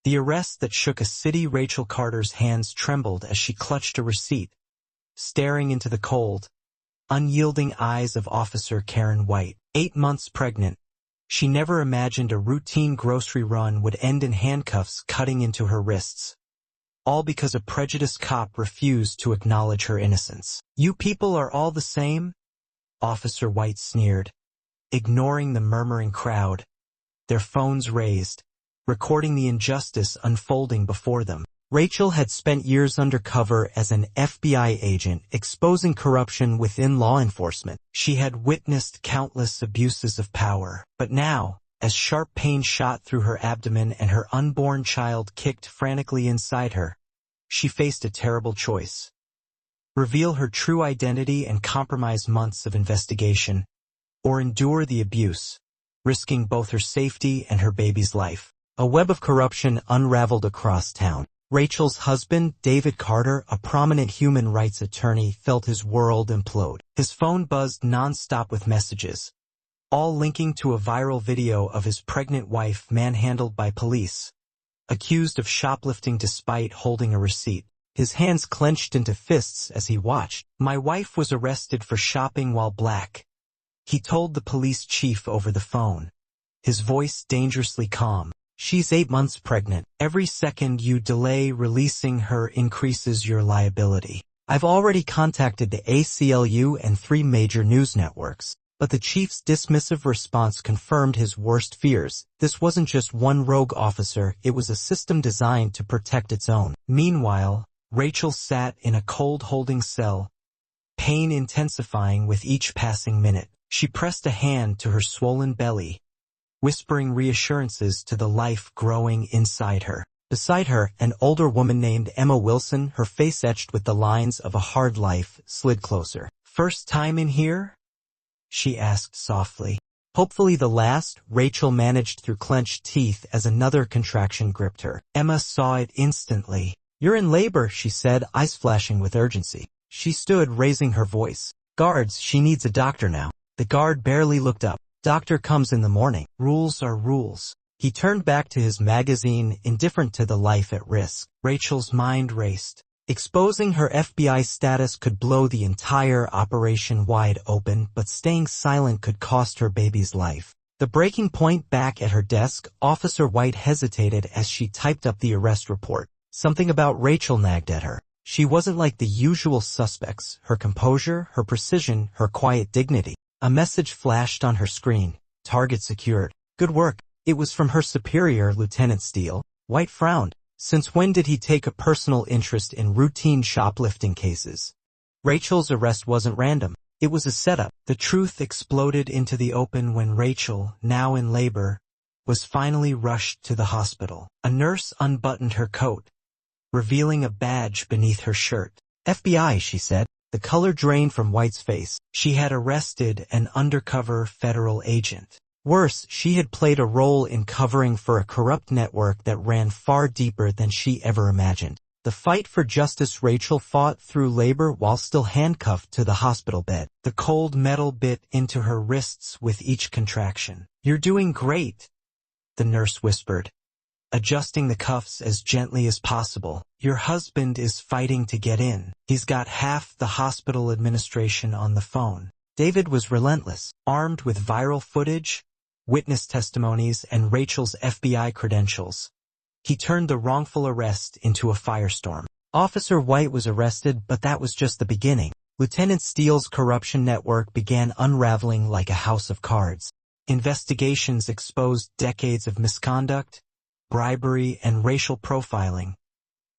The arrest that shook a city. Rachel Carter's hands trembled as she clutched a receipt, staring into the cold, unyielding eyes of Officer Karen White. 8 months pregnant. She never imagined a routine grocery run would end in handcuffs cutting into her wrists. All because a prejudiced cop refused to acknowledge her innocence. "You people are all the same?" Officer White sneered, ignoring the murmuring crowd, their phones raised, recording the injustice unfolding before them. Rachel had spent years undercover as an FBI agent, exposing corruption within law enforcement. She had witnessed countless abuses of power. But now, as sharp pain shot through her abdomen and her unborn child kicked frantically inside her, she faced a terrible choice. Reveal her true identity and compromise months of investigation, or endure the abuse, risking both her safety and her baby's life. A web of corruption unraveled across town. Rachel's husband, David Carter, a prominent human rights attorney, felt his world implode. His phone buzzed nonstop with messages, all linking to a viral video of his pregnant wife manhandled by police, accused of shoplifting despite holding a receipt. His hands clenched into fists as he watched. "My wife was arrested for shopping while black," he told the police chief over the phone, his voice dangerously calm. "She's 8 months pregnant. Every second you delay releasing her increases your liability. I've already contacted the ACLU and 3 major news networks." But the chief's dismissive response confirmed his worst fears. This wasn't just one rogue officer, it was a system designed to protect its own. Meanwhile, Rachel sat in a cold holding cell, pain intensifying with each passing minute. She pressed a hand to her swollen belly, whispering reassurances to the life growing inside her. Beside her, an older woman named Emma Wilson, her face etched with the lines of a hard life, slid closer. "First time in here?" she asked softly. "Hopefully the last," Rachel managed through clenched teeth as another contraction gripped her. Emma saw it instantly. "You're in labor," she said, eyes flashing with urgency. She stood, raising her voice. "Guards, she needs a doctor now." The guard barely looked up. "Doctor comes in the morning. Rules are rules." He turned back to his magazine, indifferent to the life at risk. Rachel's mind raced. Exposing her FBI status could blow the entire operation wide open, but staying silent could cost her baby's life. The breaking point. Back at her desk, Officer White hesitated as she typed up the arrest report. Something about Rachel nagged at her. She wasn't like the usual suspects. Her composure, her precision, her quiet dignity. A message flashed on her screen. "Target secured." "Good work." It was from her superior, Lieutenant Steele. White frowned. Since when did he take a personal interest in routine shoplifting cases? Rachel's arrest wasn't random. It was a setup. The truth exploded into the open when Rachel, now in labor, was finally rushed to the hospital. A nurse unbuttoned her coat, revealing a badge beneath her shirt. "FBI," she said. The color drained from White's face. She had arrested an undercover federal agent. Worse, she had played a role in covering for a corrupt network that ran far deeper than she ever imagined. The fight for justice Rachel fought through labor while still handcuffed to the hospital bed. The cold metal bit into her wrists with each contraction. "You're doing great," the nurse whispered, adjusting the cuffs as gently as possible. "Your husband is fighting to get in. He's got half the hospital administration on the phone." David was relentless, armed with viral footage, witness testimonies, and Rachel's FBI credentials. He turned the wrongful arrest into a firestorm. Officer White was arrested, but that was just the beginning. Lieutenant Steele's corruption network began unraveling like a house of cards. Investigations exposed decades of misconduct, bribery, and racial profiling,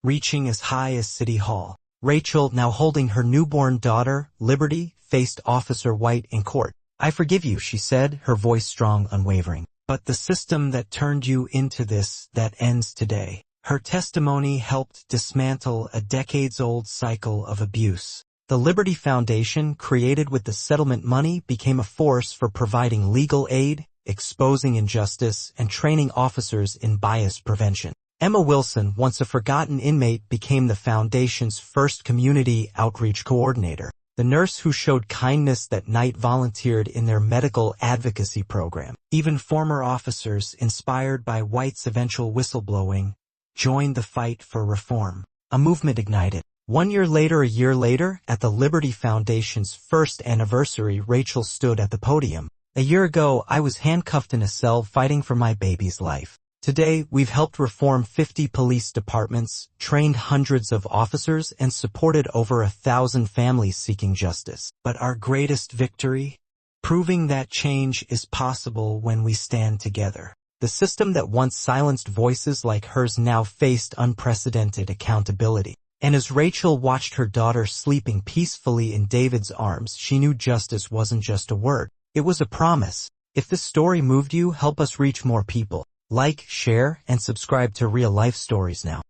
reaching as high as City Hall. Rachel, now holding her newborn daughter, Liberty, faced Officer White in court. "I forgive you," she said, her voice strong, unwavering. "But the system that turned you into this, that ends today." Her testimony helped dismantle a decades-old cycle of abuse. The Liberty Foundation, created with the settlement money, became a force for providing legal aid, exposing injustice, and training officers in bias prevention. Emma Wilson, once a forgotten inmate, became the foundation's first community outreach coordinator. The nurse who showed kindness that night volunteered in their medical advocacy program. Even former officers, inspired by White's eventual whistleblowing, joined the fight for reform. A movement ignited. 1 year later, a year later, at the Liberty Foundation's first anniversary, Rachel stood at the podium. "A year ago, I was handcuffed in a cell fighting for my baby's life. Today, we've helped reform 50 police departments, trained hundreds of officers, and supported over 1,000 families seeking justice. But our greatest victory? Proving that change is possible when we stand together." The system that once silenced voices like hers now faced unprecedented accountability. And as Rachel watched her daughter sleeping peacefully in David's arms, she knew justice wasn't just a word. It was a promise. If this story moved you, help us reach more people. Like, share, and subscribe to Real Life Stories now.